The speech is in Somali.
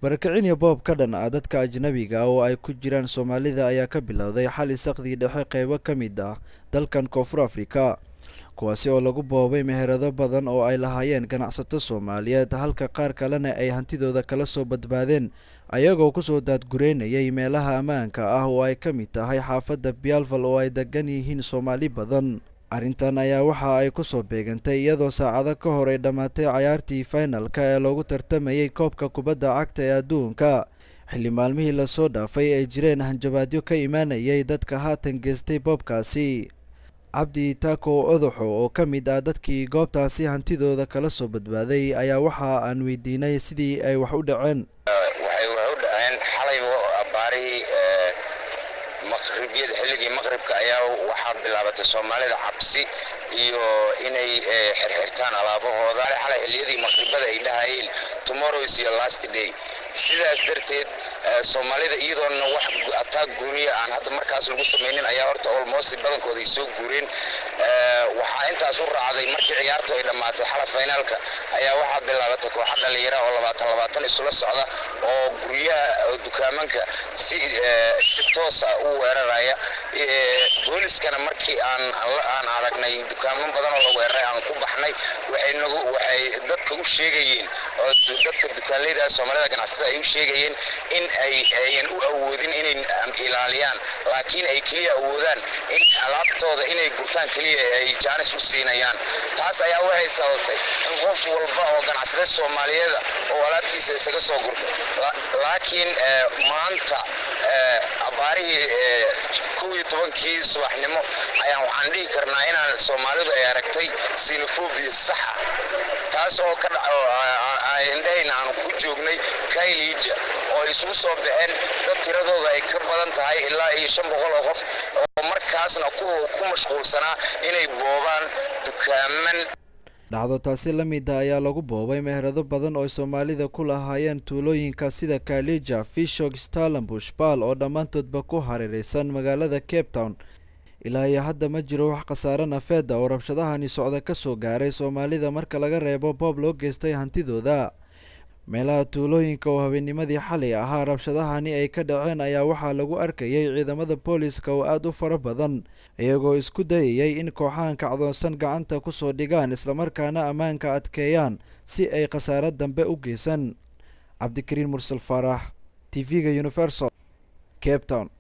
Barakicin iyo boob ka dhan ah dadka ajnabiga oo ay ku jiraan Soomaalida ayaa ka bilowday xali saqdii dhexe qaybo ka mid ah dalkan Koonfur Afrika, kuwaasi oo lagu boobay meherado badan oo ay lahaayeen ganacsato Soomaaliyeed halka qaar kalena ay hantidooda kala soo badbaadeen ayagoo ku soo daadgureynayay meelaha ammaanka ah oo ay ka mid tahay xaafadda Bialval oo ay degan yihiin Soomaali badan. Arrintan ayaa waxa ay ku soo beegantay iyadoo saacado ka hor ay dhamaatay ciyaartii finalka ee loogu tartamayay koobka kubadda cagta ee adduunka, xilli maalmihii la soo dhaafay ay jireen hanjabaadyo ka imaanayay dadka haatan geystay boobkaasi. Cabdi Taako Odaxo oo ka mid ah dadkii goobtaasi hantidooda kala soo badbaaday ayaa waxa aan weydiinay sidii ay wax u dhaceen. waxay u dhaceen xalay baari maqribiyada xilligii maqribka ayaa waxaa bilaabatay Soomaalida cabsi iyo inay xirxirtaan alaabahooda xalay xilliyadii maqribada ay dhahayeen tomorrow is your last day. sidaas darteed Soomaalida iyadoona wax attack gooniya aan hadda markaas lagu sameeynin ayaa horta almost badankooda ay soo guureen. waxaa intaas u raacday markii ciyaartu ay dhamaatay xala finalka ayaa waxaa bilaabatay kooxo dhalinyaro oo 20 isula socda oo guryaha dukaamanka si toos ah u weeraraya. booliskana markii aan aragnay dukaaman badan oo la weeraray aan ku baxnay waxay dadka u sheegayeen oo dadka dukaanleyda Soomaalida ganacsatada ay u sheegayeen in ayaan u awoodin inay ilaaliyaan, laakiin ay kaliya awoodaan in alaabtooda inay gurtaan kaliya ay jaanis u siinayaan. taas ayaa waxay sababtay in qof walba oo ganacsade Soomaaliyeed oo alaabtiisa isaga soo gurto. laakiin maanta abaarihii 12kii subaxnimo ayaan waxaan dhihi karnaa inaan Soomaalidu ay aragtay xenophobia sax ah, taas oo ka dhaco indhahayna aan ku joognay Kaylija oo isugu soo baxeen dad tiradooda ay ka badan tahay ilaa 500 oo qof oo markaasna ku mashquulsanaa inay boobaan dukaaman. Dhacdo taasi la mid ah ayaa lagu boobay meherado badan oo Soomaalida ku lahaayeen tuulooyinka sida Kaylija, Fishhoek, Stellenbosch, Paarl oo dhammaantoodba ku hareeraysan magaalada Cape Town. Ilaa iyo hadda ma jiro wax khasaare nafeed oo rabshadahani socda ka soo gaaray Soomaalida marka laga reebo boob loo geystay hantidooda. meelaha tuulooyinka oo habeennimadii xalay ahaa rabshadahani ay ka dhaceen ayaa waxaa lagu arkayay ciidamada booliska oo aad u fara badan iyagoo isku dayayay in kooxahan kacdoonsan gacanta ku soo dhigaan islamarkaana ammaanka adkeeyaan si ay khasaare dambe u geysan. Cabdikariin Mursal Faarax, TV-ga Universal, Cape Town.